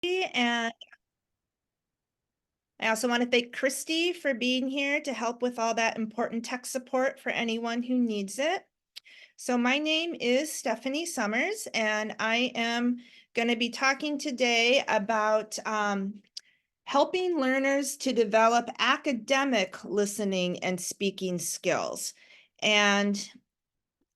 And I also want to thank Christy for being here to help with all that important tech support for anyone who needs it. So my name is Stephanie Sommers, and I am going to be talking today about helping learners to develop academic listening and speaking skills. And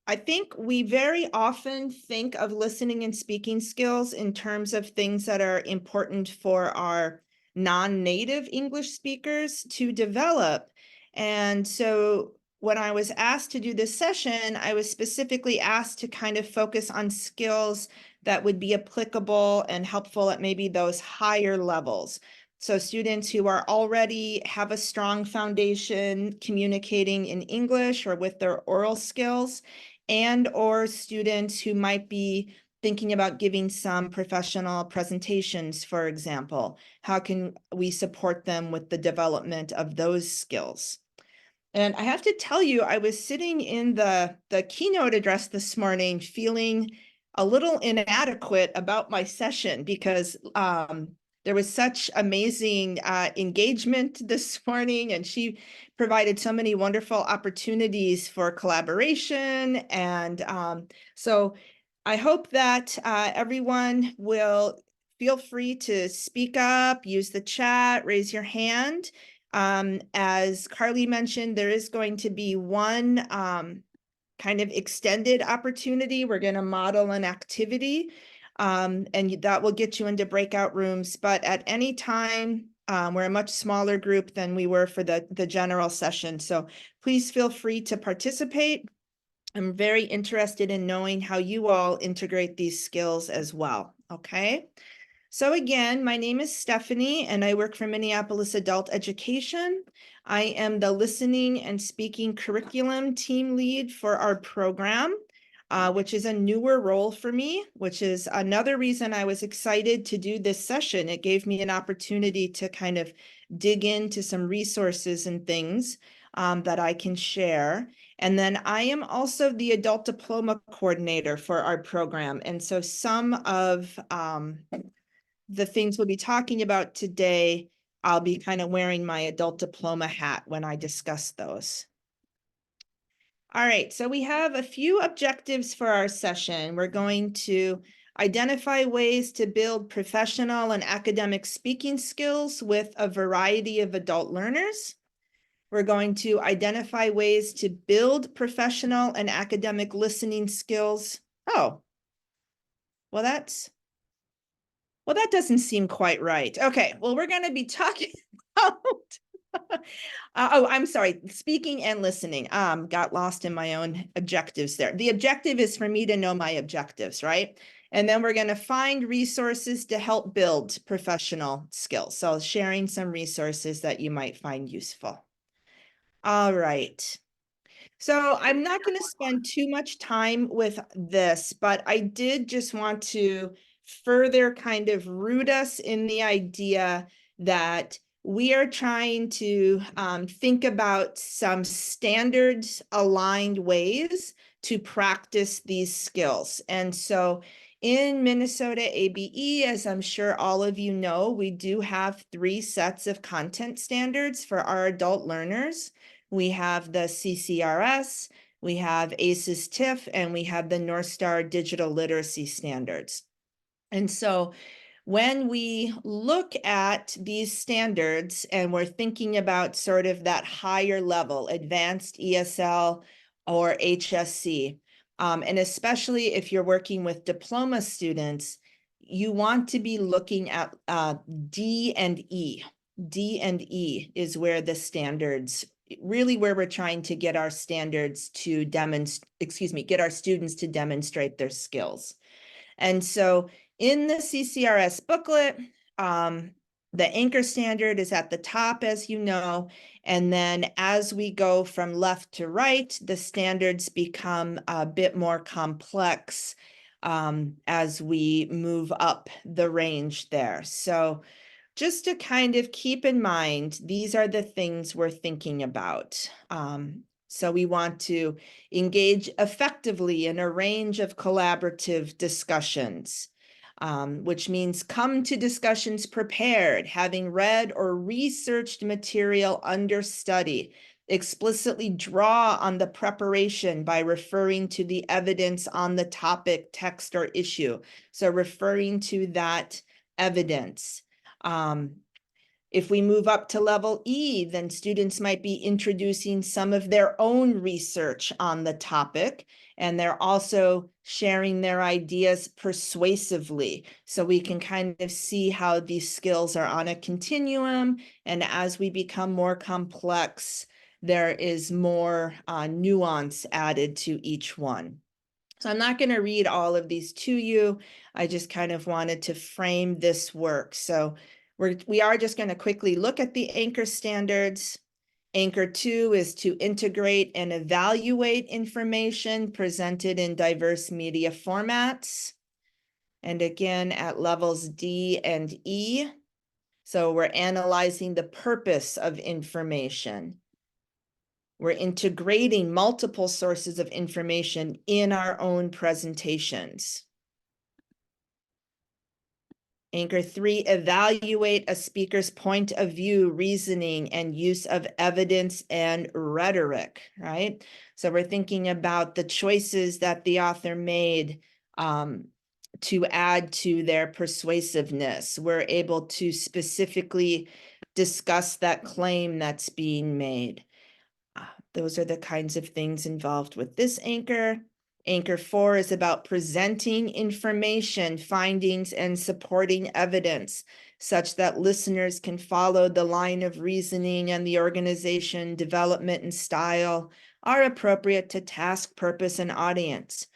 I think we very often think of listening and speaking skills in terms of things that are important for our non-native English speakers to develop. And so when I was asked to do this session, I was specifically asked to kind of focus on skills that would be applicable and helpful at maybe those higher levels. So students who are already have a strong foundation communicating in English or with their oral skills, and or students who might be thinking about giving some professional presentations, for example. How can we support them with the development of those skills? And I have to tell you, I was sitting in the keynote address this morning feeling a little inadequate about my session because there was such amazing engagement this morning, and she provided so many wonderful opportunities for collaboration. And so I hope that everyone will feel free to speak up, use the chat, raise your hand. As Carly mentioned, there is going to be one kind of extended opportunity. We're going to model an activity, and that will get you into breakout rooms. But at any time, we're a much smaller group than we were for the general session. So please feel free to participate. I'm very interested in knowing how you all integrate these skills as well. Okay. So again, my name is Stephanie, and I work for Minneapolis Adult Education. I am the listening and speaking curriculum team lead for our program, which is a newer role for me, which is another reason I was excited to do this session. It gave me an opportunity to kind of dig into some resources and things that I can share. And then I am also the adult diploma coordinator for our program. And so some of the things we'll be talking about today, I'll be kind of wearing my adult diploma hat when I discuss those. All right, so we have a few objectives for our session. We're going to identify ways to build professional and academic speaking skills with a variety of adult learners. We're going to identify ways to build professional and academic listening skills. Oh, well, that doesn't seem quite right. Okay, well, we're going to be talking about, oh, I'm sorry, speaking and listening. Got lost in my own objectives there. The objective is for me to know my objectives, right? And then we're going to find resources to help build professional skills. So sharing some resources that you might find useful. All right. So I'm not going to spend too much time with this, but I did just want to further kind of root us in the idea that we are trying to think about some standards aligned ways to practice these skills. And so in Minnesota ABE, as I'm sure all of you know, we do have 3 sets of content standards for our adult learners. We have the CCRS, we have ACES TIF, and we have the North Star Digital Literacy Standards. And so when we look at these standards and we're thinking about sort of that higher level, advanced ESL or HSC, and especially if you're working with diploma students, you want to be looking at D and E. D and E is where the standards, really where we're trying to get our standards to demonstrate, get our students to demonstrate their skills. And so in the CCRS booklet, the anchor standard is at the top, as you know, and then as we go from left to right, the standards become a bit more complex as we move up the range there. So just to kind of keep in mind, these are the things we're thinking about. So we want to engage effectively in a range of collaborative discussions. which means come to discussions prepared, having read or researched material under study. Explicitly draw on the preparation by referring to the evidence on the topic, text, or issue. So referring to that evidence. If we move up to level E, then students might be introducing some of their own research on the topic, and they're also sharing their ideas persuasively. So we can kind of see how these skills are on a continuum, and as we become more complex, there is more nuance added to each one. So I'm not going to read all of these to you. I just kind of wanted to frame this work. So we are just going to quickly look at the anchor standards. Anchor 2 is to integrate and evaluate information presented in diverse media formats. And again, at levels D and E. So we're analyzing the purpose of information. We're integrating multiple sources of information in our own presentations. Anchor 3, evaluate a speaker's point of view, reasoning, and use of evidence and rhetoric, right? So we're thinking about the choices that the author made to add to their persuasiveness. We're able to specifically discuss that claim that's being made. Those are the kinds of things involved with this anchor. Anchor 4 is about presenting information, findings, and supporting evidence such that listeners can follow the line of reasoning and the organization, development, and style are appropriate to task, purpose, and audience.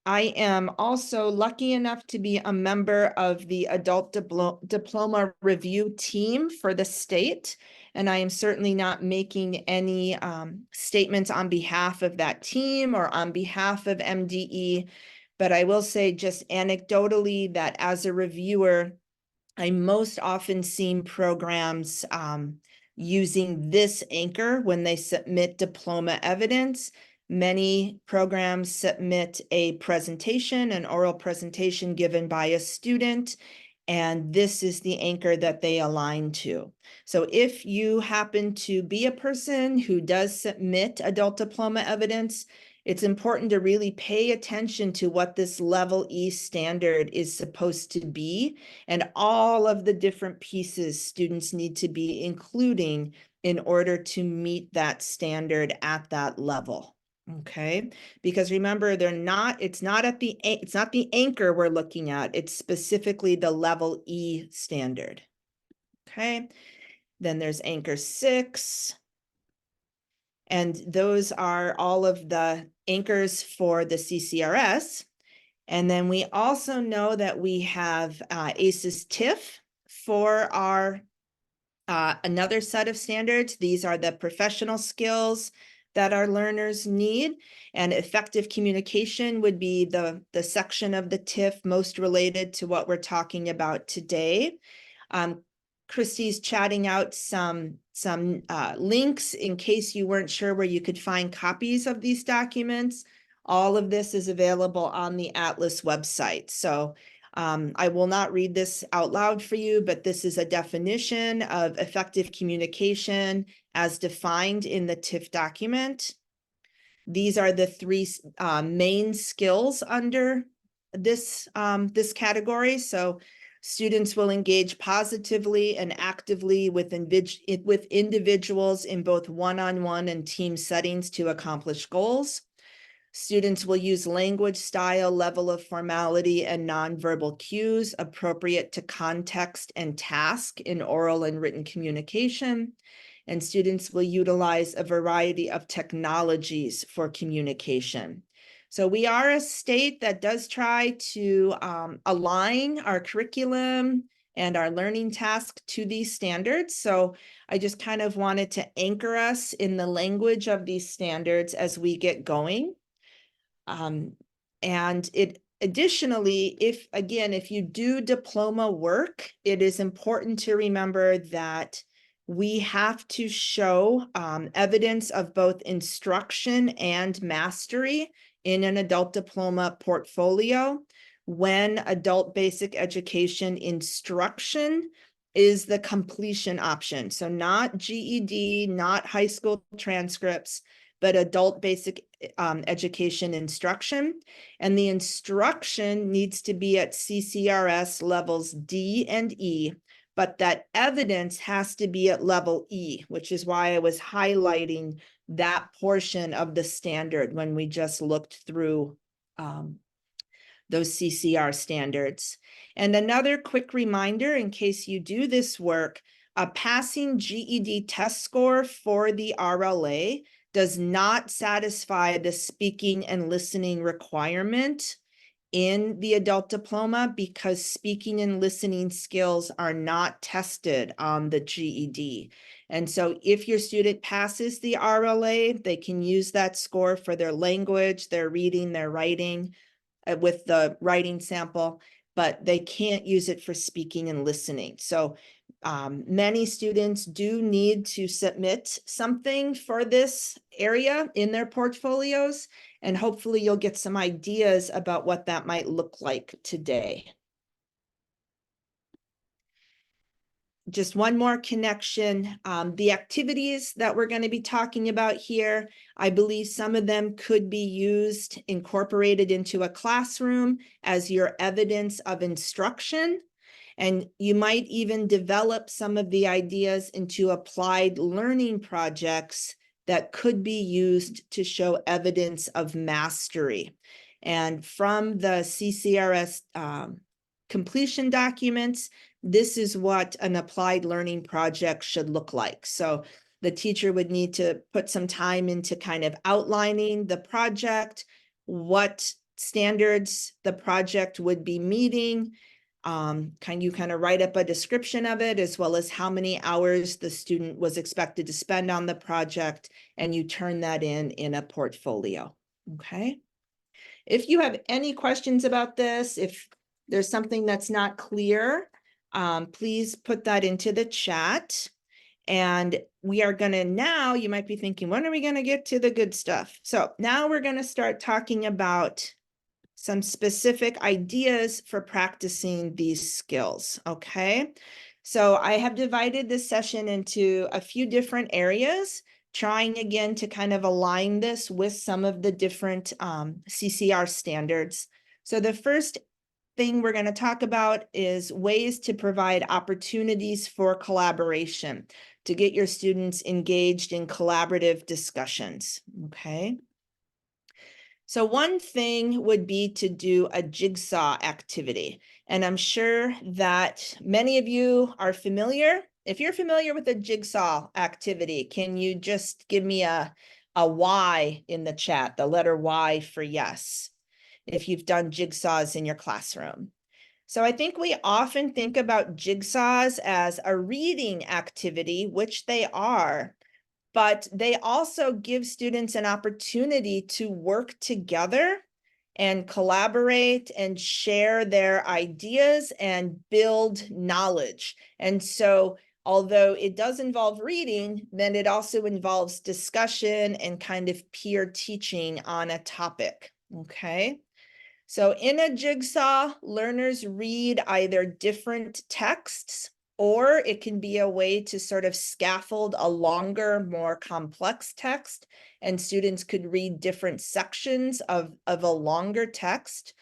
I am also lucky enough to be a member of the Adult Diploma Review team for the state, and I am certainly not making any statements on behalf of that team or on behalf of MDE, but I will say just anecdotally that as a reviewer, I most often seen programs using this anchor when they submit diploma evidence. Many programs submit a presentation, an oral presentation given by a student, and this is the anchor that they align to. So if you happen to be a person who does submit adult diploma evidence, it's important to really pay attention to what this level E standard is supposed to be and all of the different pieces students need to be including in order to meet that standard at that level. Okay, because remember, it's not the anchor we're looking at, it's specifically the level E standard. Okay, then there's anchor 6. And those are all of the anchors for the CCRS. And then we also know that we have ACES TIF for our another set of standards. These are the professional skills that our learners need, and effective communication would be the section of the TIF most related to what we're talking about today. Christy's chatting out some links in case you weren't sure where you could find copies of these documents. All of this is available on the Atlas website. So I will not read this out loud for you, but this is a definition of effective communication as defined in the TIF document. These are the 3 main skills under this category. So students will engage positively and actively with individuals in both one-on-one and team settings to accomplish goals. Students will use language, style, level of formality, and nonverbal cues appropriate to context and task in oral and written communication. And students will utilize a variety of technologies for communication. So we are a state that does try to align our curriculum and our learning task to these standards. So I just kind of wanted to anchor us in the language of these standards as we get going. And additionally, if you do diploma work, it is important to remember that we have to show evidence of both instruction and mastery in an adult diploma portfolio. when adult basic education instruction is the completion option. So not GED, not high school transcripts, but adult basic education instruction. And the instruction needs to be at CCRS levels D and E, but that evidence has to be at level E, which is why I was highlighting that portion of the standard when we just looked through those CCR standards. And another quick reminder, in case you do this work, a passing GED test score for the RLA does not satisfy the speaking and listening requirement in the adult diploma, because speaking and listening skills are not tested on the GED. And so if your student passes the RLA, they can use that score for their language, their reading, their writing, with the writing sample, but they can't use it for speaking and listening. So many students do need to submit something for this area in their portfolios, and hopefully you'll get some ideas about what that might look like today. Just one more connection. The activities that we're going to be talking about here, I believe some of them could be used, incorporated into a classroom as your evidence of instruction. And you might even develop some of the ideas into applied learning projects that could be used to show evidence of mastery. And from the CCRS completion documents, this is what an applied learning project should look like. So the teacher would need to put some time into kind of outlining the project, what standards the project would be meeting. Can you kind of write up a description of it, as well as how many hours the student was expected to spend on the project, and you turn that in a portfolio. Okay. If you have any questions about this, if there's something that's not clear, please put that into the chat. And we are going to now, you might be thinking, when are we going to get to the good stuff? So now we're going to start talking about some specific ideas for practicing these skills, okay? So I have divided this session into a few different areas, trying again to kind of align this with some of the different CCR standards. So the first thing we're going to talk about is ways to provide opportunities for collaboration, to get your students engaged in collaborative discussions, okay? So one thing would be to do a jigsaw activity. And I'm sure that many of you are familiar. If you're familiar with a jigsaw activity, can you just give me a Y in the chat, the letter Y for yes, if you've done jigsaws in your classroom? So I think we often think about jigsaws as a reading activity, which they are, but they also give students an opportunity to work together and collaborate and share their ideas and build knowledge. And so although it does involve reading, then it also involves discussion and kind of peer teaching on a topic, okay? So in a jigsaw, learners read either different texts, or it can be a way to sort of scaffold a longer, more complex text, and students could read different sections of a longer text.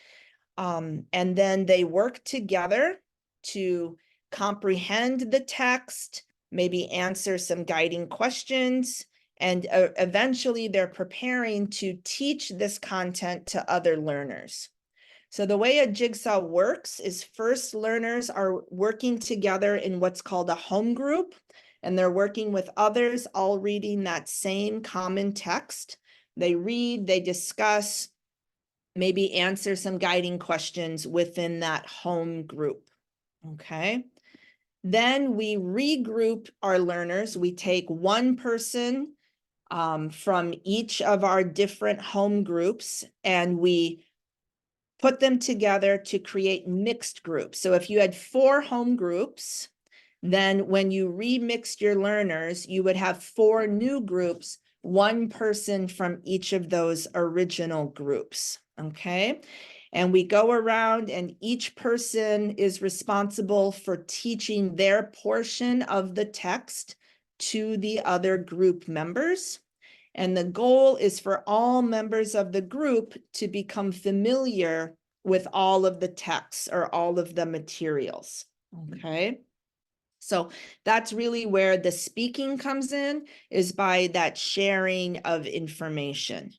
And then they work together to comprehend the text, maybe answer some guiding questions, and eventually they're preparing to teach this content to other learners. So the way a jigsaw works is first learners are working together in what's called a home group, and they're working with others, all reading that same common text. They read, they discuss, maybe answer some guiding questions within that home group, okay? Then we regroup our learners. We take one person from each of our different home groups, and we put them together to create mixed groups. So if you had 4 home groups, then when you remixed your learners, you would have 4 new groups, one person from each of those original groups, okay? And we go around and each person is responsible for teaching their portion of the text to the other group members. And the goal is for all members of the group to become familiar with all of the texts or all of the materials, okay? So that's really where the speaking comes in, is by that sharing of information.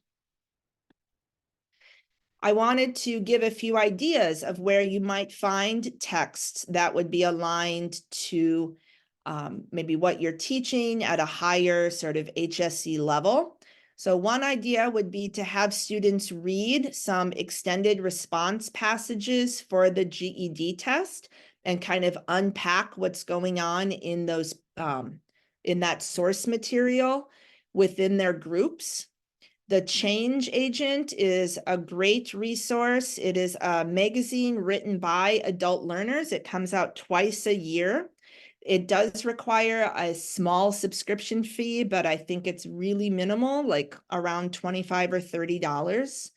I wanted to give a few ideas of where you might find texts that would be aligned to maybe what you're teaching at a higher sort of HSC level. So one idea would be to have students read some extended response passages for the GED test and kind of unpack what's going on in those in that source material within their groups. The Change Agent is a great resource. It is a magazine written by adult learners. It comes out twice a year. It does require a small subscription fee, but I think it's really minimal, like around $25 or $30.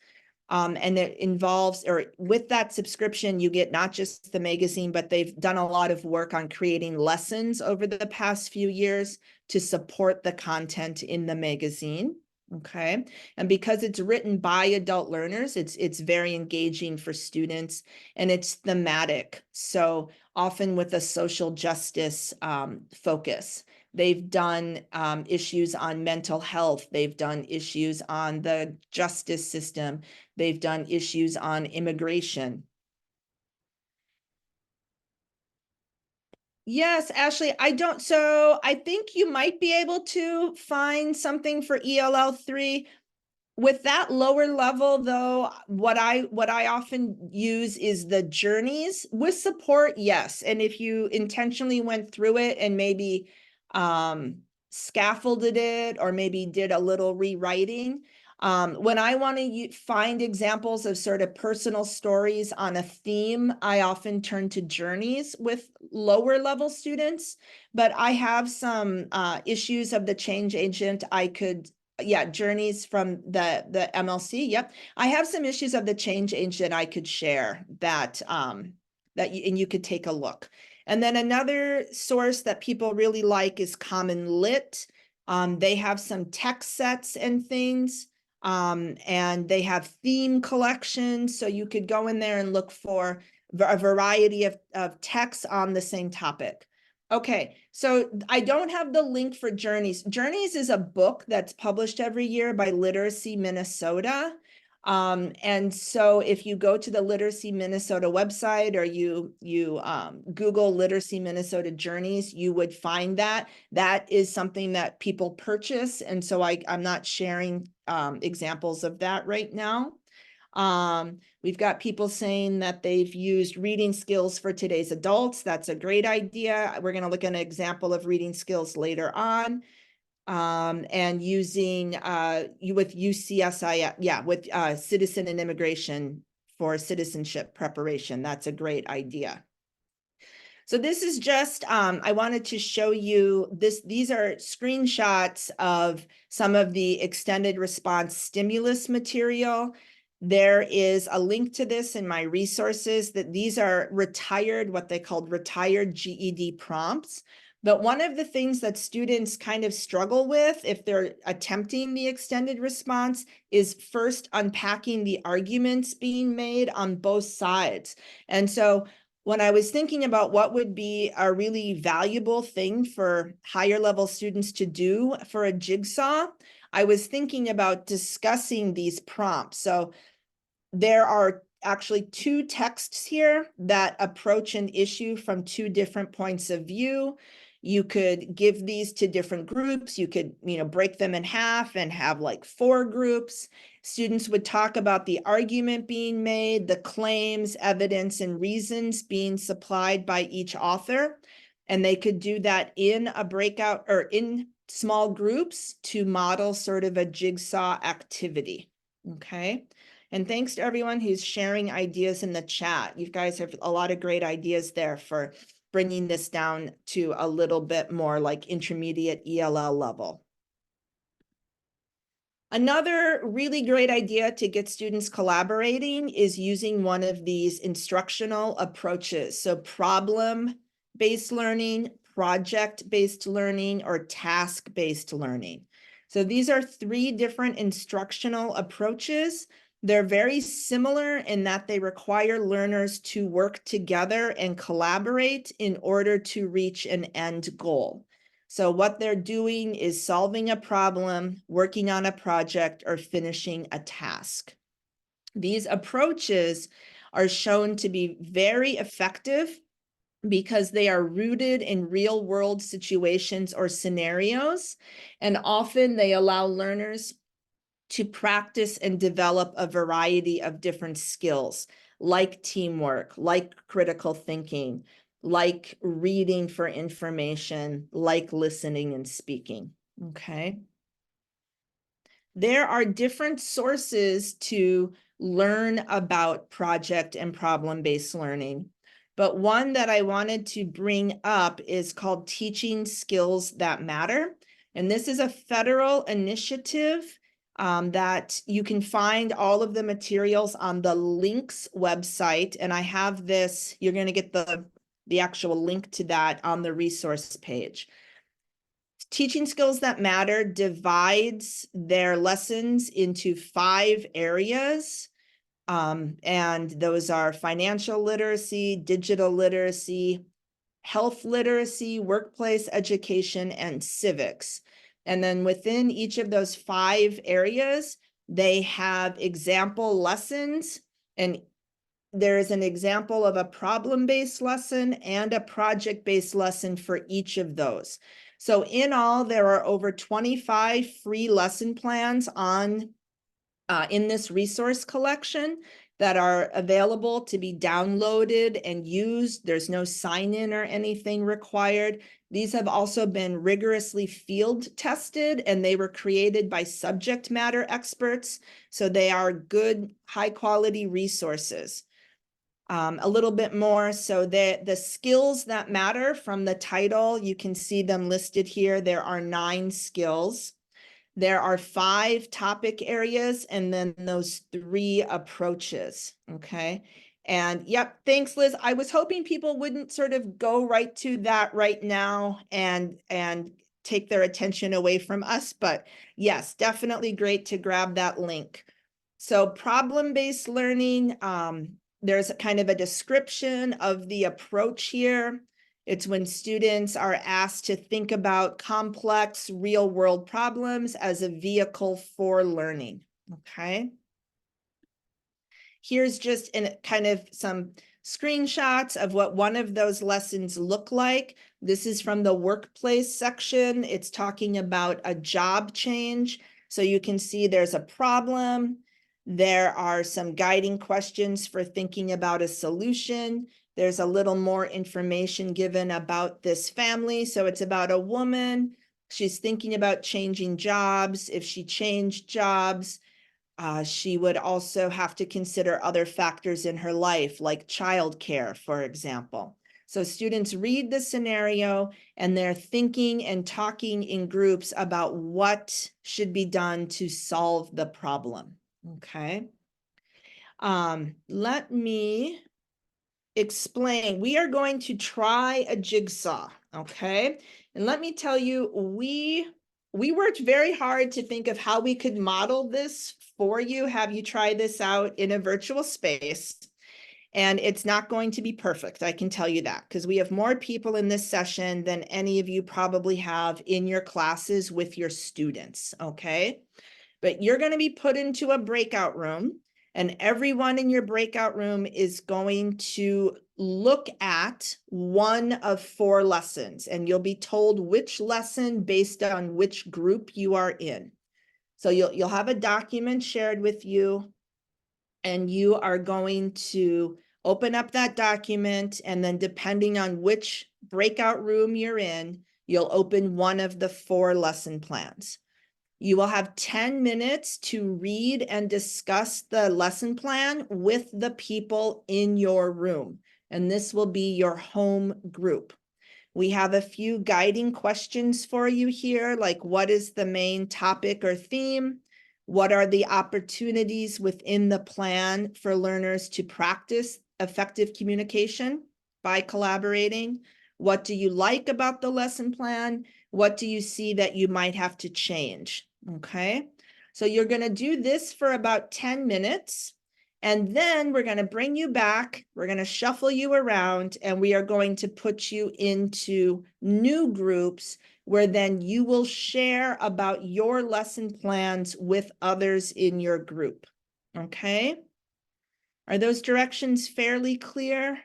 And it involves, or with that subscription, you get not just the magazine, but they've done a lot of work on creating lessons over the past few years to support the content in the magazine. Okay. And because it's written by adult learners, it's very engaging for students, and it's thematic. So often with a social justice focus. They've done issues on mental health. They've done issues on the justice system. They've done issues on immigration. Yes, Ashley, so I think you might be able to find something for ELL 3. With that lower level, though, what I often use is the journeys with support, yes. And if you intentionally went through it and maybe scaffolded it or maybe did a little rewriting, when I want to find examples of sort of personal stories on a theme, I often turn to journeys with lower level students. But I have some issues of the Change Agent I could, yeah, journeys from the MLC. Yep. I have some issues of the Change Agent I could share that and you could take a look. And then another source that people really like is Common Lit. They have some text sets and things, and they have theme collections. So you could go in there and look for a variety of texts on the same topic. Okay, so I don't have the link for Journeys. Journeys is a book that's published every year by Literacy Minnesota. And so if you go to the Literacy Minnesota website or you Google Literacy Minnesota Journeys, you would find that. That is something that people purchase. And so I'm not sharing examples of that right now. We've got people saying that they've used reading skills for today's adults. That's a great idea. We're going to look at an example of reading skills later on. And using with UCSI, yeah, with citizen and immigration for citizenship preparation. That's a great idea. So this is just, I wanted to show you this. These are screenshots of some of the extended response stimulus material. There is a link to this in my resources that these are retired, what they called retired GED prompts. But one of the things that students kind of struggle with if they're attempting the extended response is first unpacking the arguments being made on both sides. And so when I was thinking about what would be a really valuable thing for higher level students to do for a jigsaw, I was thinking about discussing these prompts. So there are actually two texts here that approach an issue from two different points of view. You could give these to different groups. You could, break them in half and have like 4 groups. Students would talk about the argument being made, the claims, evidence, and reasons being supplied by each author. And they could do that in a breakout or in small groups to model sort of a jigsaw activity. Okay. And thanks to everyone who's sharing ideas in the chat. You guys have a lot of great ideas there for bringing this down to a little bit more like intermediate ELL level. Another really great idea to get students collaborating is using one of these instructional approaches. So problem-based learning, project-based learning, or task-based learning. So these are three different instructional approaches. They're very similar in that they require learners to work together and collaborate in order to reach an end goal. So what they're doing is solving a problem, working on a project, or finishing a task. These approaches are shown to be very effective because they are rooted in real-world situations or scenarios, and often they allow learners to practice and develop a variety of different skills, like teamwork, like critical thinking, like reading for information, like listening and speaking, okay? There are different sources to learn about project and problem-based learning, but one that I wanted to bring up is called Teaching Skills That Matter. And this is a federal initiative that you can find all of the materials on the Links website. And I have this, you're going to get the actual link to that on the resource page. Teaching Skills That Matter divides their lessons into 5 areas. And those are financial literacy, digital literacy, health literacy, workplace education, and civics. And then within each of those 5 areas, they have example lessons, and there is an example of a problem-based lesson and a project-based lesson for each of those. So in all, there are over 25 free lesson plans on in this resource collection that are available to be downloaded and used. There's no sign-in or anything required. These have also been rigorously field tested, and they were created by subject matter experts. So they are good, high-quality resources. A little bit more, so the skills that matter from the title, you can see them listed here. There are 9 skills. There are 5 topic areas and then those 3 approaches, okay? And yep, thanks, Liz. I was hoping people wouldn't sort of go right to that right now and take their attention away from us, but yes, definitely great to grab that link. So problem-based learning, there's kind of a description of the approach here. It's when students are asked to think about complex real-world problems as a vehicle for learning, okay? Here's just kind of some screenshots of what one of those lessons look like. This is from the workplace section. It's talking about a job change. So you can see there's a problem. There are some guiding questions for thinking about a solution. There's a little more information given about this family. So it's about a woman. She's thinking about changing jobs. If she changed jobs, she would also have to consider other factors in her life, like childcare, for example. So students read the scenario and they're thinking and talking in groups about what should be done to solve the problem, okay? Let me explain. We are going to try a jigsaw, okay? And let me tell you, we worked very hard to think of how we could model this for you, have you try this out in a virtual space. And it's not going to be perfect, I can tell you that, because we have more people in this session than any of you probably have in your classes with your students, okay? But you're going to be put into a breakout room, and everyone in your breakout room is going to look at one of 4 lessons, and you'll be told which lesson based on which group you are in. So you'll have a document shared with you, and you are going to open up that document, and then depending on which breakout room you're in, you'll open one of the 4 lesson plans. You will have 10 minutes to read and discuss the lesson plan with the people in your room, and this will be your home group. We have a few guiding questions for you here, like what is the main topic or theme? What are the opportunities within the plan for learners to practice effective communication by collaborating? What do you like about the lesson plan? What do you see that you might have to change? Okay, so you're going to do this for about 10 minutes. And then we're going to bring you back. We're going to shuffle you around, and we are going to put you into new groups where then you will share about your lesson plans with others in your group. Okay? Are those directions fairly clear?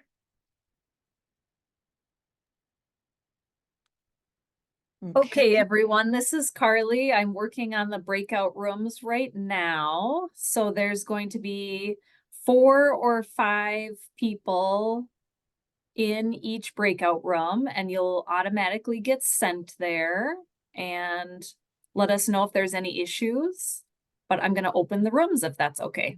Okay, everyone, this is Carly. I'm working on the breakout rooms right now. So there's going to be 4 or 5 people in each breakout room, and you'll automatically get sent there and let us know if there's any issues. But I'm going to open the rooms if that's okay.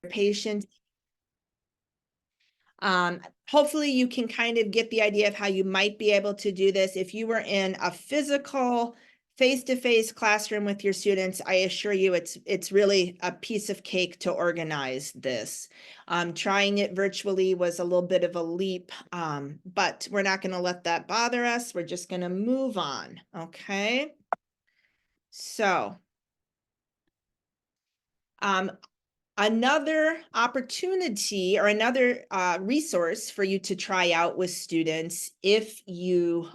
Patient. Hopefully you can kind of get the idea of how you might be able to do this. If you were in a physical face-to-face classroom with your students, I assure you it's really a piece of cake to organize this. Trying it virtually was a little bit of a leap, but we're not going to let that bother us. We're just going to move on, okay? So, another opportunity or another resource for you to try out with students if you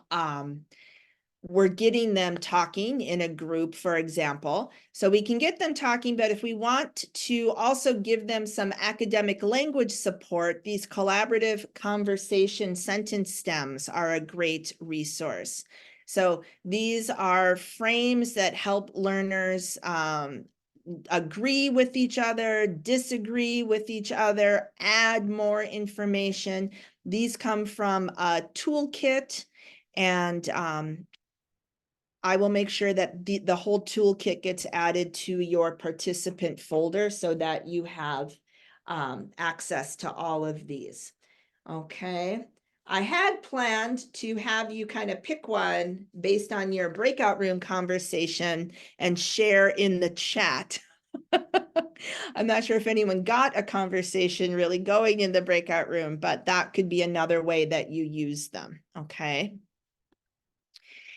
we're getting them talking in a group, for example. So we can get them talking, but if we want to also give them some academic language support, these collaborative conversation sentence stems are a great resource. So these are frames that help learners agree with each other, disagree with each other, add more information. These come from a toolkit, and I will make sure that the whole toolkit gets added to your participant folder so that you have access to all of these. Okay. I had planned to have you kind of pick one based on your breakout room conversation and share in the chat. I'm not sure if anyone got a conversation really going in the breakout room, but that could be another way that you use them. Okay.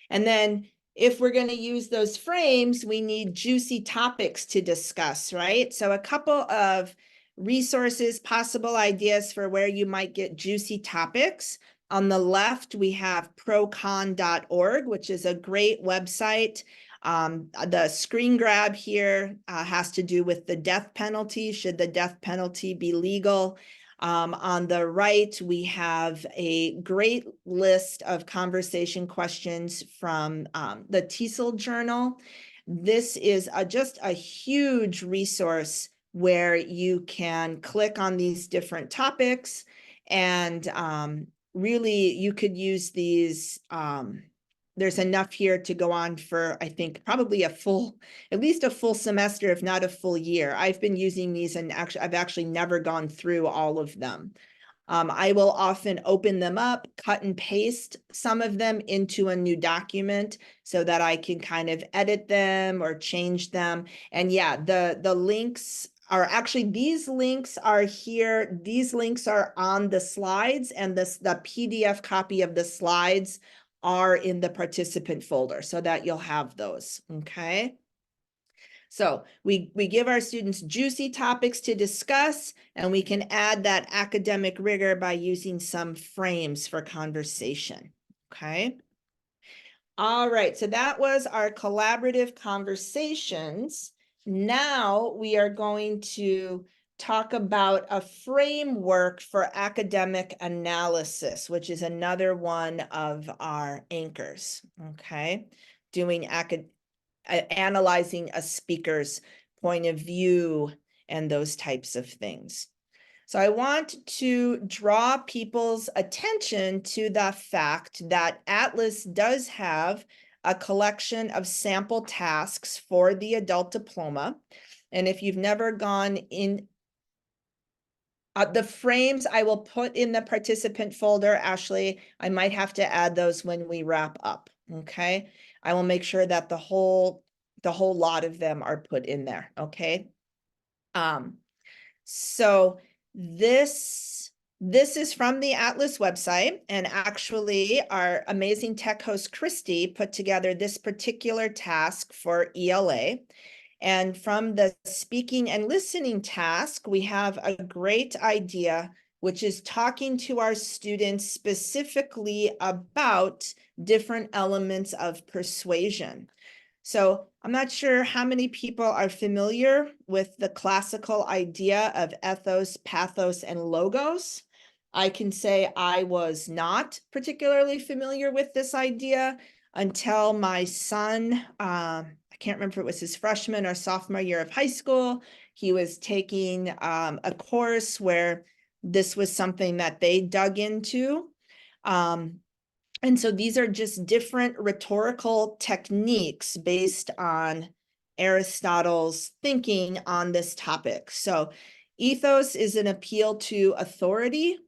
And then if we're going to use those frames, we need juicy topics to discuss, right? So a couple of resources, possible ideas for where you might get juicy topics. On the left, we have procon.org, which is a great website. The screen grab here has to do with the death penalty. Should the death penalty be legal? On the right, we have a great list of conversation questions from the TESOL Journal. This is just a huge resource where you can click on these different topics, and really you could use these. There's enough here to go on for, I think, probably at least a full semester, if not a full year. I've been using these, and actually, I've actually never gone through all of them. I will often open them up, cut and paste some of them into a new document so that I can kind of edit them or change them. And yeah, the links are actually, these links are here. These links are on the slides, and the PDF copy of the slides are in the participant folder so that you'll have those, okay? So we give our students juicy topics to discuss, and we can add that academic rigor by using some frames for conversation, okay? All right, so that was our collaborative conversations. Now we are going to talk about a framework for academic analysis, which is another one of our anchors, okay? Analyzing a speaker's point of view and those types of things. So I want to draw people's attention to the fact that Atlas does have a collection of sample tasks for the adult diploma. And if you've never gone in, the frames I will put in the participant folder. Ashley, I might have to add those when we wrap up, okay? I will make sure that the whole lot of them are put in there, okay? So this is from the Atlas website, and actually our amazing tech host Christy put together this particular task for ELA. And from the speaking and listening task, we have a great idea, which is talking to our students specifically about different elements of persuasion. So I'm not sure how many people are familiar with the classical idea of ethos, pathos, and logos. I can say I was not particularly familiar with this idea until my son, I can't remember if it was his freshman or sophomore year of high school. He was taking a course where this was something that they dug into. And so these are just different rhetorical techniques based on Aristotle's thinking on this topic. So ethos is an appeal to authority,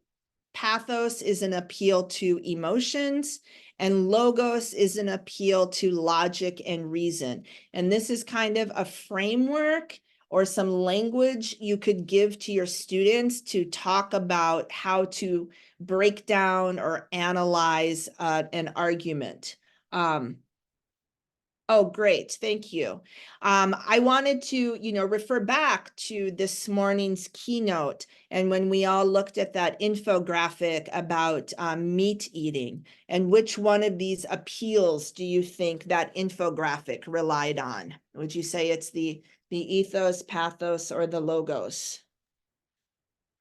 pathos is an appeal to emotions, and logos is an appeal to logic and reason. And this is kind of a framework or some language you could give to your students to talk about how to break down or analyze an argument. Oh, great. Thank you. I wanted to, refer back to this morning's keynote and when we all looked at that infographic about meat eating, and which one of these appeals do you think that infographic relied on? Would you say it's the ethos, pathos, or the logos?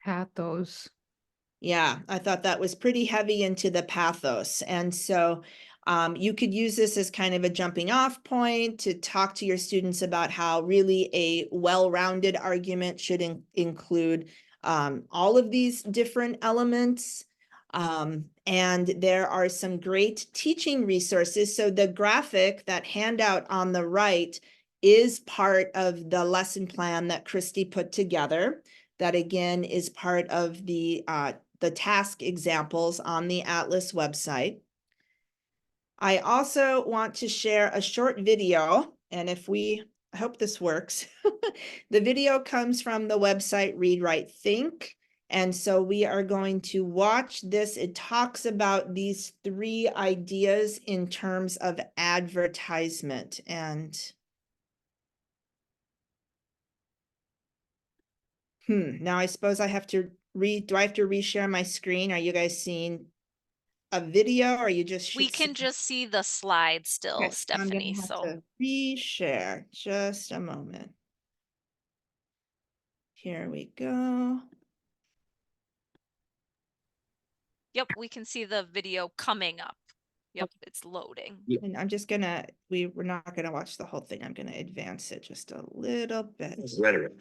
Pathos. Yeah, I thought that was pretty heavy into the pathos. And so you could use this as kind of a jumping off point to talk to your students about how really a well-rounded argument should include all of these different elements. And there are some great teaching resources. So the graphic, that handout on the right, is part of the lesson plan that Christy put together. That again is part of the task examples on the Atlas website. I also want to share a short video, and I hope this works. The video comes from the website Read, Write, Think. And so we are going to watch this. It talks about these 3 ideas in terms of advertisement. And now I suppose I have to do I have to reshare my screen? Are you guys seeing a video, or are you just We can just see the slide still, okay, Stephanie, I'm gonna have so to reshare. Just a moment. Here we go. yep, we can see the video coming up. Yep, it's loading. And I'm just gonna, we're not gonna watch the whole thing. I'm gonna advance it just a little bit. Rhetoric.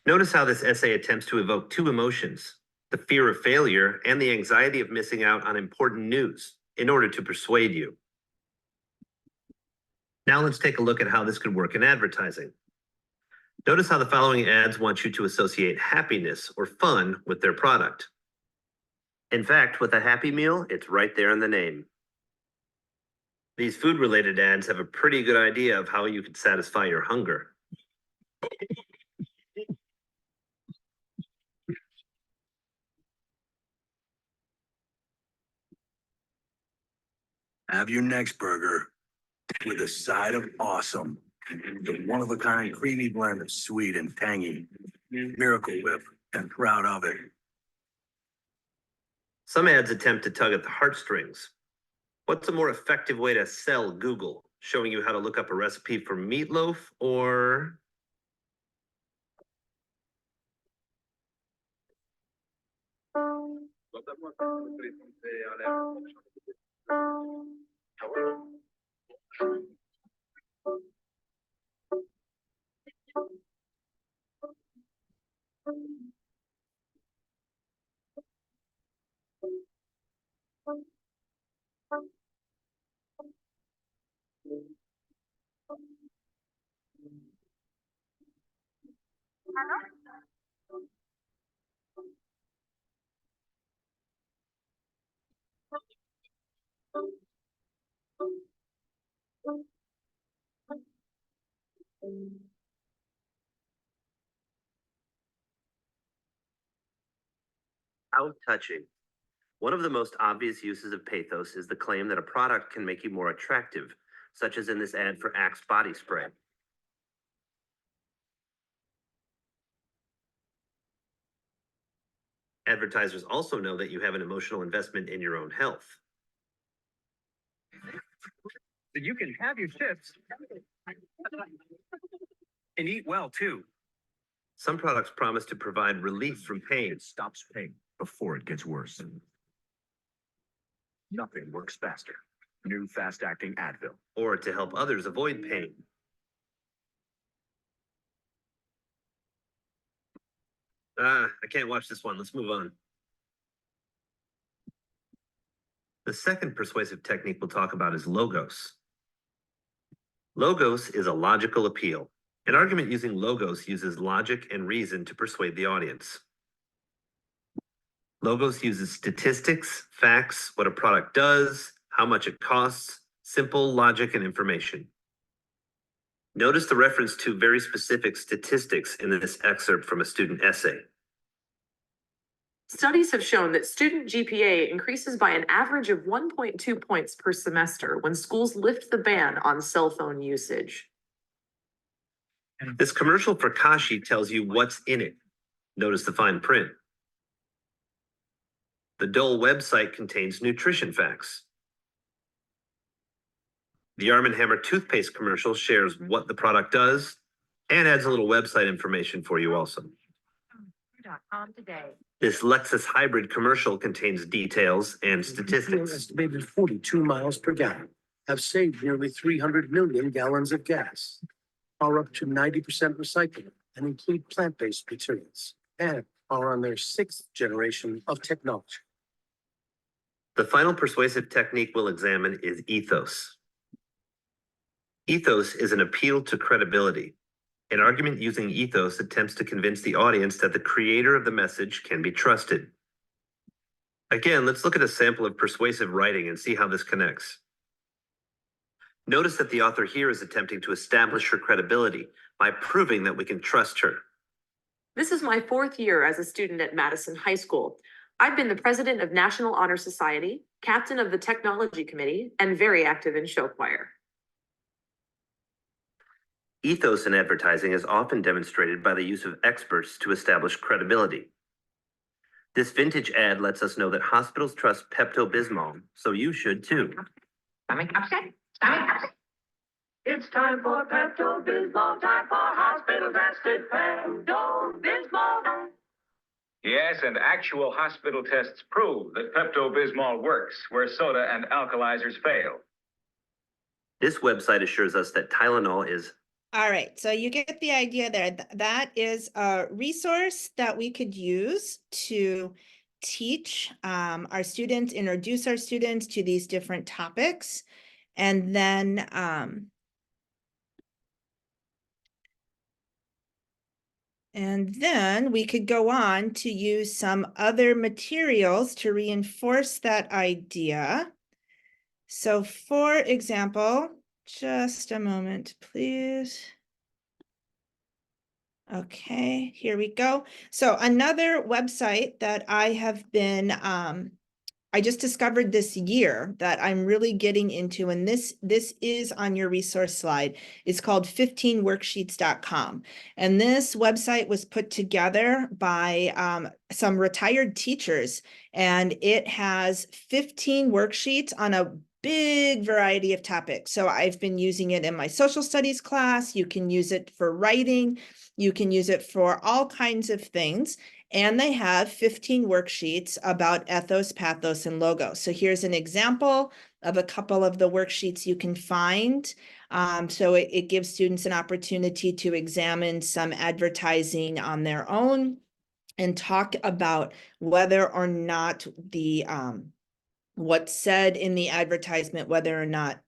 Notice how this essay attempts to evoke 2 emotions, the fear of failure and the anxiety of missing out on important news, in order to persuade you. Now let's take a look at how this could work in advertising. Notice how the following ads want you to associate happiness or fun with their product. In fact, with a Happy Meal, it's right there in the name. These food-related ads have a pretty good idea of how you could satisfy your hunger. Have your next burger with a side of awesome. The one-of-a-kind creamy blend of sweet and tangy. Miracle Whip, and proud of it. Some ads attempt to tug at the heartstrings. What's a more effective way to sell Google? Showing you how to look up a recipe for meatloaf, or How touching. One of the most obvious uses of pathos is the claim that a product can make you more attractive, such as in this ad for Axe body spray. Advertisers also know that you have an emotional investment in your own health. That you can have your chips and eat well too. Some products promise to provide relief from pain. It stops pain before it gets worse. Nothing works faster. New fast-acting Advil. Or to help others avoid pain. I can't watch this one. Let's move on. The second persuasive technique we'll talk about is logos. Logos is a logical appeal. An argument using logos uses logic and reason to persuade the audience. Logos uses statistics, facts, what a product does, how much it costs, simple logic and information. Notice the reference to very specific statistics in this excerpt from a student essay. Studies have shown that student GPA increases by an average of 1.2 points per semester when schools lift the ban on cell phone usage. This commercial for Kashi tells you what's in it. Notice the fine print. The Dole website contains nutrition facts. The Arm & Hammer toothpaste commercial shares what the product does and adds a little website information for you also. This Lexus hybrid commercial contains details and statistics. Estimated 42 miles per gallon, have saved nearly 300 million gallons of gas, are up to 90% recyclable and include plant-based materials, and are on their 6th generation of technology. The final persuasive technique we'll examine is ethos. Ethos is an appeal to credibility. An argument using ethos attempts to convince the audience that the creator of the message can be trusted. Again, let's look at a sample of persuasive writing and see how this connects. Notice that the author here is attempting to establish her credibility by proving that we can trust her. This is my 4th year as a student at Madison High School. I've been the president of National Honor Society, captain of the Technology Committee, and very active in show choir. Ethos in advertising is often demonstrated by the use of experts to establish credibility. This vintage ad lets us know that hospitals trust Pepto-Bismol, so you should too. It's time for Pepto-Bismol, time for hospital-tested Pepto-Bismol. Yes, and actual hospital tests prove that Pepto-Bismol works where soda and alkalizers fail. This website assures us that Tylenol is. All right, so you get the idea there. That is a resource that we could use to teach our students, introduce our students to these different topics. And then we could go on to use some other materials to reinforce that idea. So for example, just a moment, please. Okay, here we go. So another website that I have been, I just discovered this year that I'm really getting into, and this is on your resource slide. It's called 15worksheets.com. And this website was put together by some retired teachers, and it has 15 worksheets on a big variety of topics. So I've been using it in my social studies class. You can use it for writing. You can use it for all kinds of things. And they have 15 worksheets about ethos, pathos, and logos. So here's an example of a couple of the worksheets you can find. So it gives students an opportunity to examine some advertising on their own and talk about whether or not the what's said in the advertisement, whether or not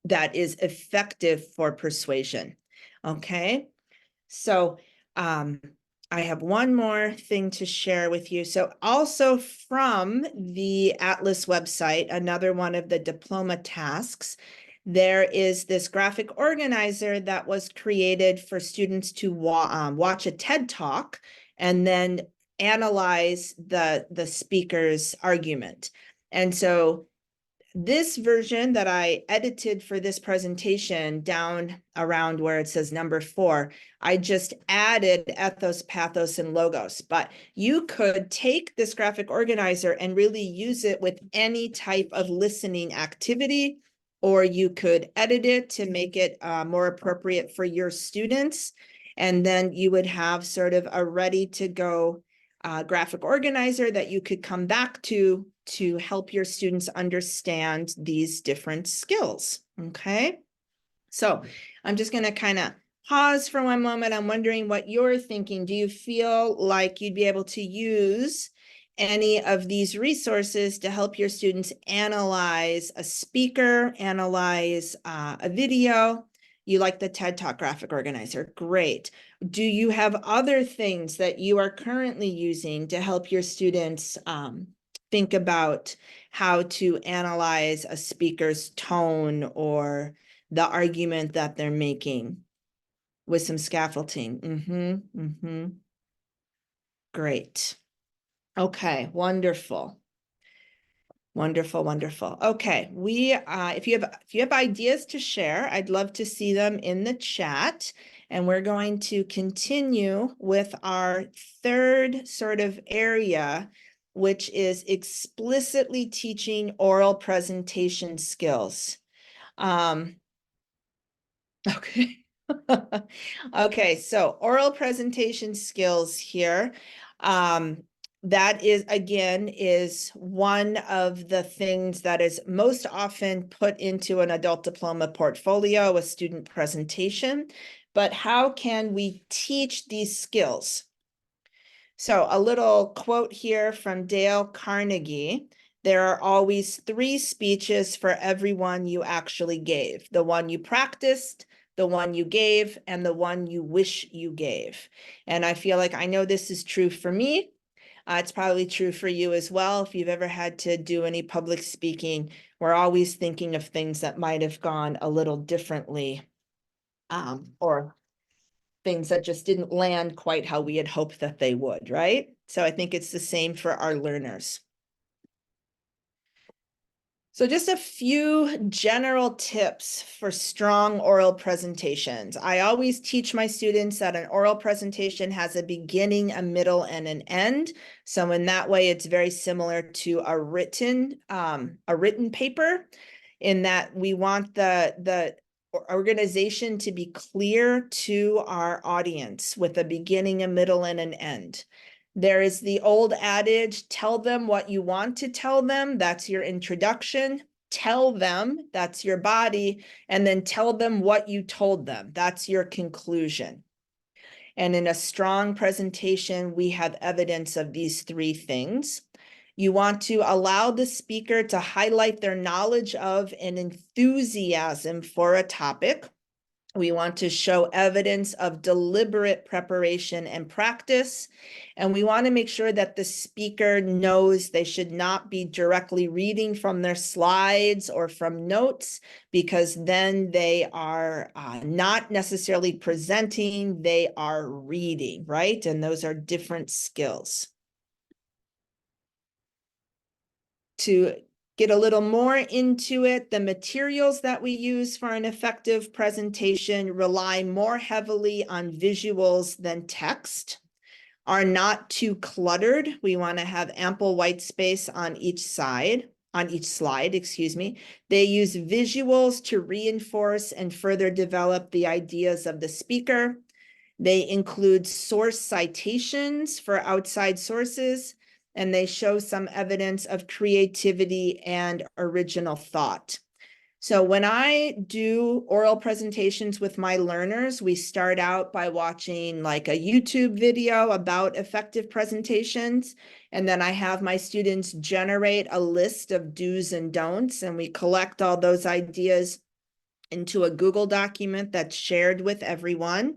that is effective for persuasion. Okay, so I have one more thing to share with you. So also from the Atlas website, another one of the diploma tasks, there is this graphic organizer that was created for students to watch a TED Talk and then analyze the speaker's argument. And so this version that I edited for this presentation down around where it says number 4, I just added ethos, pathos, and logos. But you could take this graphic organizer and really use it with any type of listening activity, or you could edit it to make it more appropriate for your students. And then you would have sort of a ready to go graphic organizer that you could come back to help your students understand these different skills, okay? So I'm just gonna kind of pause for one moment. I'm wondering what you're thinking. Do you feel like you'd be able to use any of these resources to help your students analyze a speaker, analyze a video? You like the TED Talk graphic organizer, great. Do you have other things that you are currently using to help your students think about how to analyze a speaker's tone or the argument that they're making with some scaffolding? Great. Okay, wonderful. Wonderful, wonderful. Okay, if you have ideas to share, I'd love to see them in the chat. And we're going to continue with our third sort of area, which is explicitly teaching oral presentation skills. Okay. Okay, so oral presentation skills here. That is, again, is one of the things that is most often put into an adult diploma portfolio, a student presentation. But how can we teach these skills? So a little quote here from Dale Carnegie. There are always 3 speeches for every one you actually gave. The one you practiced, the one you gave, and the one you wish you gave. And I feel like I know this is true for me. It's probably true for you as well. If you've ever had to do any public speaking, we're always thinking of things that might have gone a little differently, or things that just didn't land quite how we had hoped that they would, right? So I think it's the same for our learners. So just a few general tips for strong oral presentations. I always teach my students that an oral presentation has a beginning, a middle, and an end. So in that way, it's very similar to a written paper, in that we want the organization to be clear to our audience with a beginning, a middle, and an end. There is the old adage, tell them what you want to tell them. That's your introduction. Tell them, that's your body. And then tell them what you told them. That's your conclusion. And in a strong presentation, we have evidence of these 3 things. You want to allow the speaker to highlight their knowledge of and enthusiasm for a topic. We want to show evidence of deliberate preparation and practice. And we want to make sure that the speaker knows they should not be directly reading from their slides or from notes, because then they are not necessarily presenting, they are reading, right? And those are different skills. To get a little more into it, the materials that we use for an effective presentation rely more heavily on visuals than text, are not too cluttered. We want to have ample white space on each slide, excuse me. They use visuals to reinforce and further develop the ideas of the speaker. They include source citations for outside sources, and they show some evidence of creativity and original thought. So when I do oral presentations with my learners, we start out by watching like a YouTube video about effective presentations. And then I have my students generate a list of do's and don'ts, and we collect all those ideas into a Google document that's shared with everyone.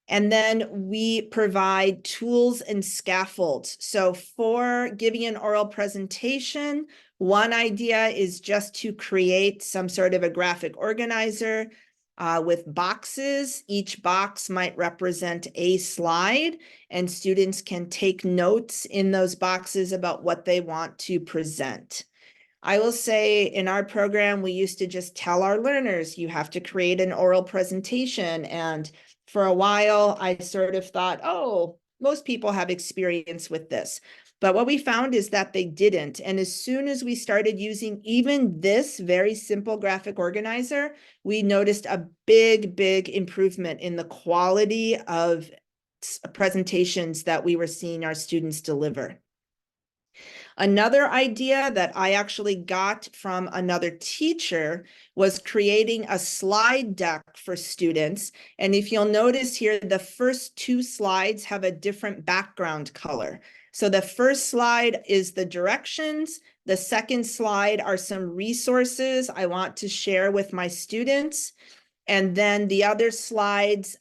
And then we provide tools and scaffolds. So for giving an oral presentation, one idea is just to create some sort of a graphic organizer with boxes. Each box might represent a slide, and students can take notes in those boxes about what they want to present. I will say in our program, we used to just tell our learners, you have to create an oral presentation. And for a while, I sort of thought, oh, most people have experience with this. But what we found is that they didn't. And as soon as we started using even this very simple graphic organizer, we noticed a big, big improvement in the quality of presentations that we were seeing our students deliver. Another idea that I actually got from another teacher was creating a slide deck for students. And if you'll notice here, the first two slides have a different background color. So the first slide is the directions. The second slide are some resources I want to share with my students. And then the other slides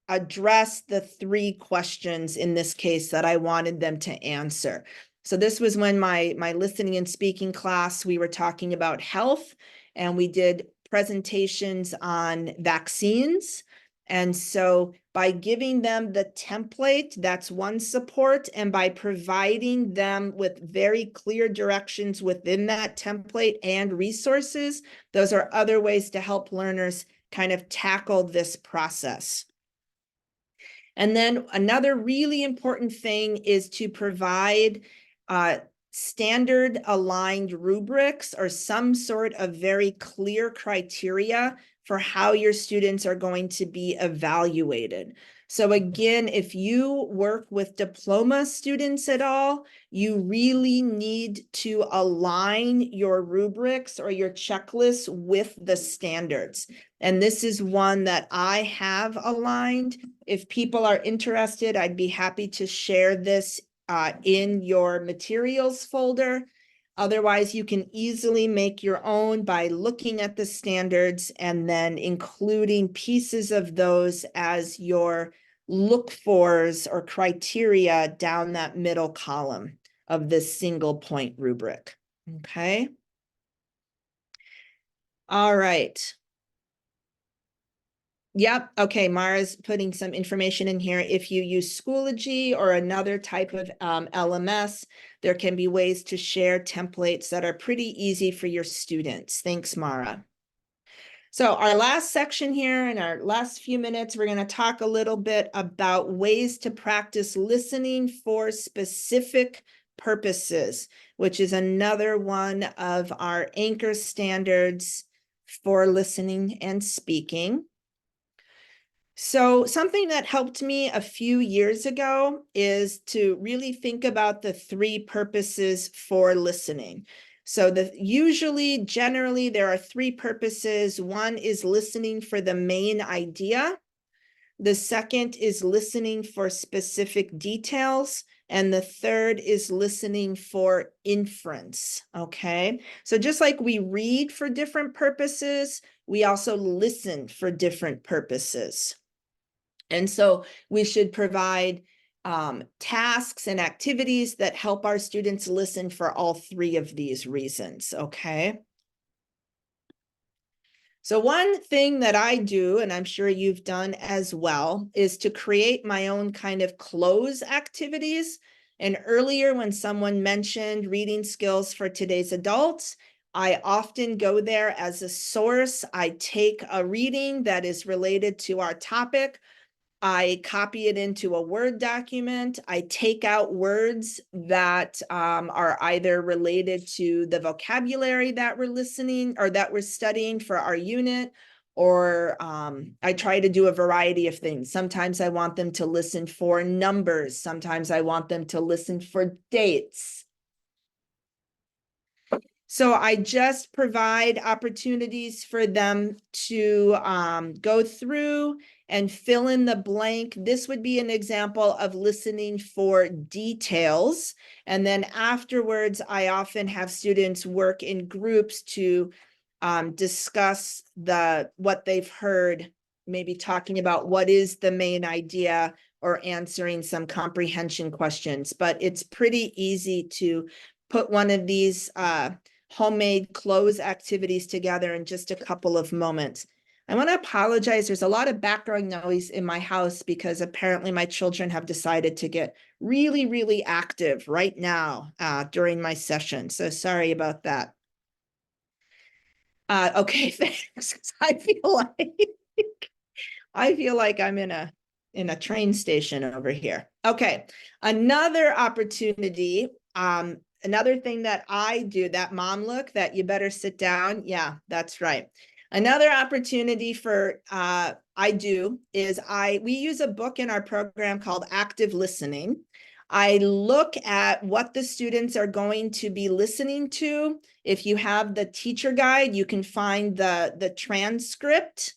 address the 3 questions in this case that I wanted them to answer. So this was when my listening and speaking class, we were talking about health, and we did presentations on vaccines. And so by giving them the template, that's one support, and by providing them with very clear directions within that template and resources, those are other ways to help learners kind of tackle this process. And then another really important thing is to provide standard aligned rubrics or some sort of very clear criteria for how your students are going to be evaluated. So again, if you work with diploma students at all, you really need to align your rubrics or your checklists with the standards. And this is one that I have aligned. If people are interested, I'd be happy to share this in your materials folder. Otherwise, you can easily make your own by looking at the standards and then including pieces of those as your look-fors or criteria down that middle column of this single point rubric. Okay. All right. Yep. Okay. Mara's putting some information in here. If you use Schoology or another type of LMS, there can be ways to share templates that are pretty easy for your students. Thanks, Mara. So our last section here in our last few minutes, we're going to talk a little bit about ways to practice listening for specific purposes, which is another one of our anchor standards for listening and speaking. So something that helped me a few years ago is to really think about the 3 purposes for listening. So generally, there are 3 purposes. One is listening for the main idea. The second is listening for specific details. And the third is listening for inference, okay? So just like we read for different purposes, we also listen for different purposes. And so we should provide tasks and activities that help our students listen for all 3 of these reasons, okay? So one thing that I do, and I'm sure you've done as well, is to create my own kind of close activities. And earlier when someone mentioned reading skills for today's adults, I often go there as a source. I take a reading that is related to our topic. I copy it into a Word document. I take out words that are either related to the vocabulary that we're listening or that we're studying for our unit, or I try to do a variety of things. Sometimes I want them to listen for numbers. Sometimes I want them to listen for dates. So I just provide opportunities for them to go through and fill in the blank. This would be an example of listening for details. And then afterwards, I often have students work in groups to discuss what they've heard, maybe talking about what is the main idea or answering some comprehension questions. But it's pretty easy to put one of these homemade close activities together in just a couple of moments. I want to apologize. There's a lot of background noise in my house because apparently my children have decided to get really, really active right now during my session. So sorry about that. Okay, thanks. I feel like I'm in a train station over here. Okay, another opportunity. Another thing that I do, that mom look, that you better sit down. Yeah, that's right. Another opportunity for I do is we use a book in our program called Active Listening. I look at what the students are going to be listening to. If you have the teacher guide, you can find the transcript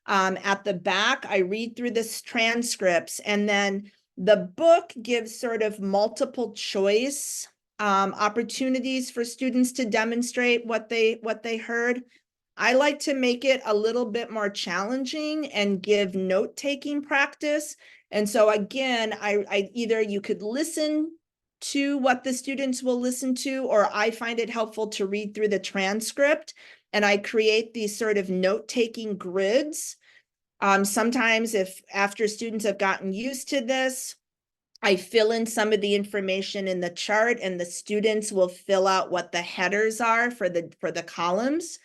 at the back. I read through this transcripts, and then the book gives sort of multiple choice opportunities for students to demonstrate what they heard. I like to make it a little bit more challenging and give note-taking practice. And so again, I either you could listen to what the students will listen to, or I find it helpful to read through the transcript, and I create these sort of note-taking grids. Sometimes if after students have gotten used to this, I fill in some of the information in the chart, and the students will fill out what the headers are for the columns.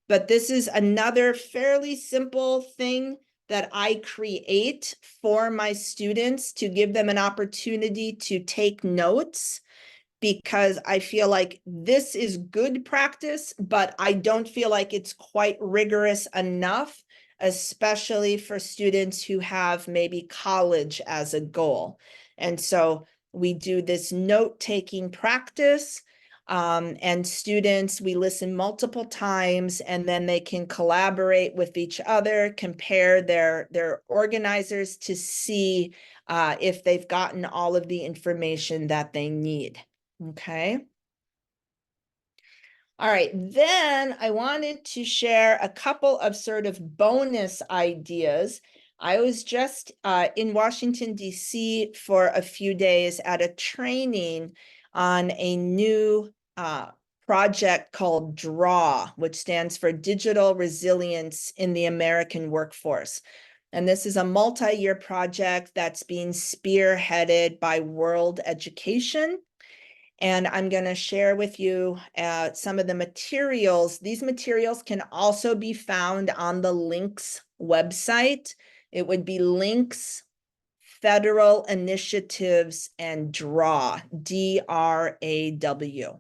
But this is another fairly simple thing that I create for my students to give them an opportunity to take notes, because I feel like this is good practice, but I don't feel like it's quite rigorous enough, especially for students who have maybe college as a goal. And so we do this note-taking practice. And students, we listen multiple times, and then they can collaborate with each other, compare their organizers to see if they've gotten all of the information that they need. Okay. All right, then I wanted to share a couple of sort of bonus ideas. I was just in Washington, D.C. for a few days at a training on a new project called DRAW, which stands for Digital Resilience in the American Workforce. And this is a multi-year project that's being spearheaded by World Education. And I'm going to share with you some of the materials. These materials can also be found on the LINCS website. It would be LINCS Federal Initiatives and DRAW, D-R-A-W.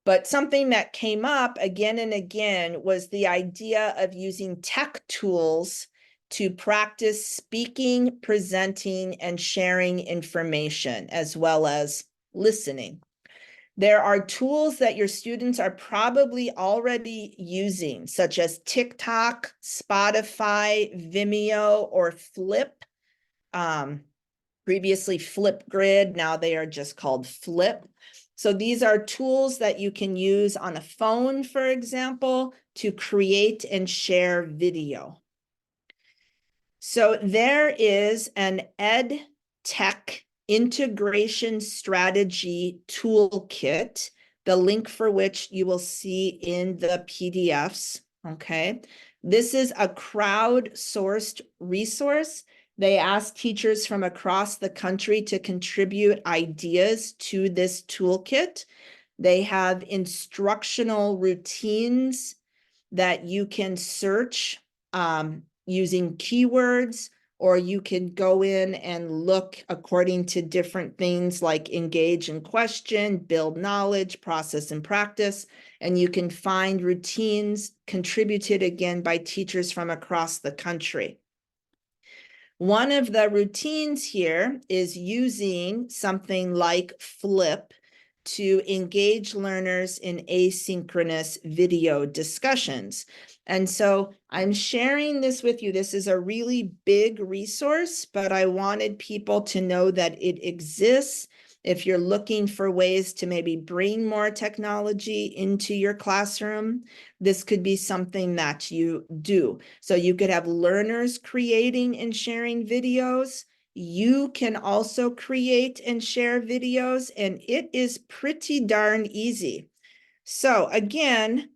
But something that came up again and again was the idea of using tech tools to practice speaking, presenting, and sharing information, as well as listening. There are tools that your students are probably already using, such as TikTok, Spotify, Vimeo, or Flip. Previously Flipgrid, now they are just called Flip. So these are tools that you can use on a phone, for example, to create and share video. So there is an ed tech integration strategy toolkit, the link for which you will see in the PDFs, okay? This is a crowdsourced resource. They asked teachers from across the country to contribute ideas to this toolkit. They have instructional routines that you can search using keywords, or you can go in and look according to different things like engage and question, build knowledge, process and practice, and you can find routines contributed again by teachers from across the country. One of the routines here is using something like Flip to engage learners in asynchronous video discussions. And so I'm sharing this with you. This is a really big resource, but I wanted people to know that it exists If you're looking for ways to maybe bring more technology into your classroom, this could be something that you do. So you could have learners creating and sharing videos. You can also create and share videos, and it is pretty darn easy. So again,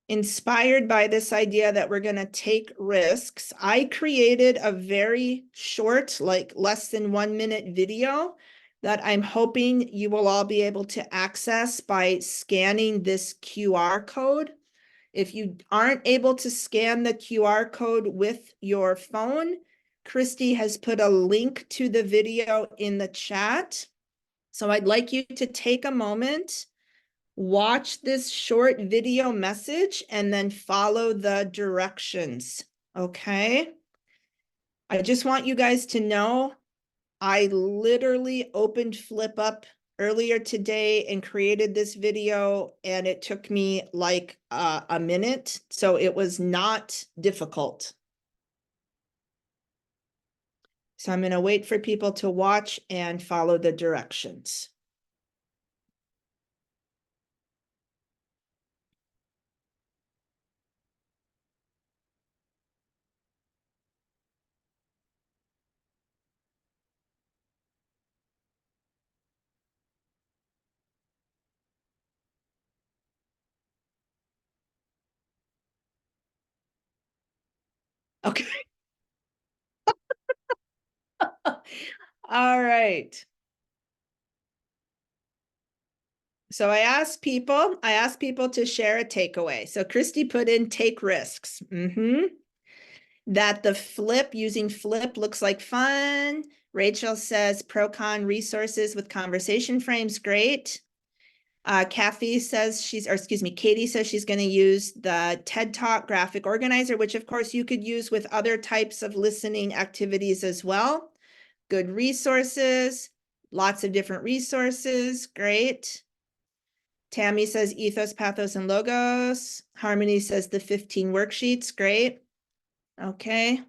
inspired by this idea that we're going to take risks, I created a very short, like less than 1 minute video that I'm hoping you will all be able to access by scanning this QR code. If you aren't able to scan the QR code with your phone, Christy has put a link to the video in the chat. So I'd like you to take a moment, watch this short video message, and then follow the directions, okay? I just want you guys to know I literally opened Flip Up earlier today and created this video, and it took me like a minute, so it was not difficult. So I'm going to wait for people to watch and follow the directions. Okay. All right. So I asked people to share a takeaway. So Christy put in take risks. That the flip, using flip looks like fun. Rachel says pro-con resources with conversation frames, great. Katie says she's going to use the TED Talk graphic organizer, which of course you could use with other types of listening activities as well. Good resources, lots of different resources, great. Tammy says ethos, pathos, and logos. Harmony says the 15 worksheets, great. Okay.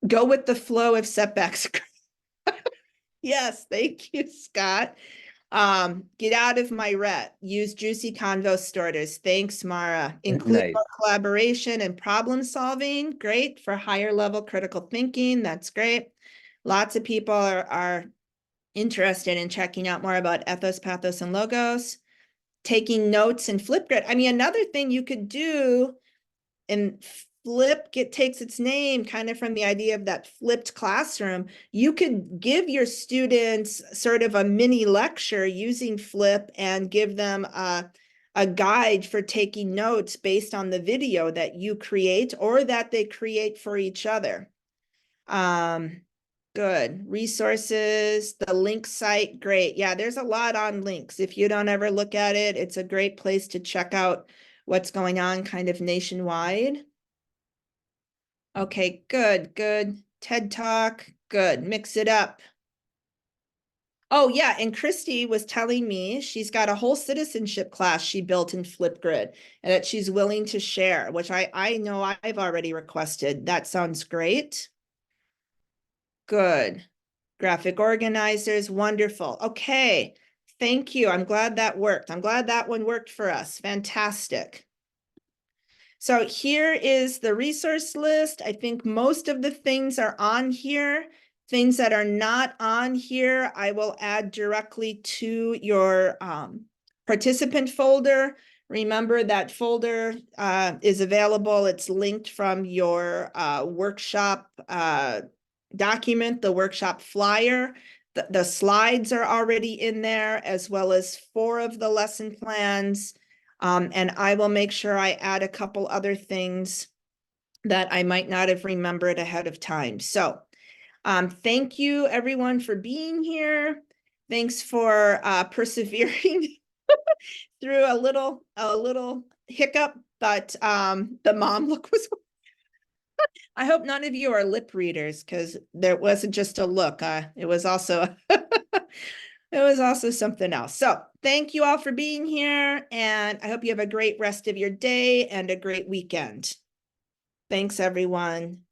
Go with the flow of setbacks. Yes, thank you, Scott. Get out of my rut. Use juicy convo starters. Thanks, Mara. Include Nice. more collaboration and problem solving. Great for higher level critical thinking. That's great. Lots of people are interested in checking out more about ethos, pathos, and logos. Taking notes in Flipgrid. I mean, another thing you could do, and takes its name kind of from the idea of that flipped classroom. You could give your students sort of a mini lecture using Flip and give them a guide for taking notes based on the video that you create or that they create for each other. Good. Resources, the link site, great. Yeah, there's a lot on links. If you don't ever look at it, it's a great place to check out what's going on kind of nationwide. Okay, good, good. TED Talk, good. Mix it up. Oh yeah, and Christy was telling me she's got a whole citizenship class she built in Flipgrid and that she's willing to share, which I know I've already requested. That sounds great. Good. Graphic organizers, wonderful. Okay, thank you. I'm glad that worked. I'm glad that one worked for us. Fantastic. So here is the resource list. I think most of the things are on here. Things that are not on here, I will add directly to your participant folder. Remember that folder is available. It's linked from your workshop document, the workshop flyer. The slides are already in there, as well as 4 of the lesson plans. And I will make sure I add a couple other things that I might not have remembered ahead of time. So thank you everyone for being here. Thanks for persevering through a little hiccup, but the mom look was I hope none of you are lip readers, because there wasn't just a look. It was also it was also something else. So thank you all for being here, and I hope you have a great rest of your day and a great weekend. Thanks, everyone.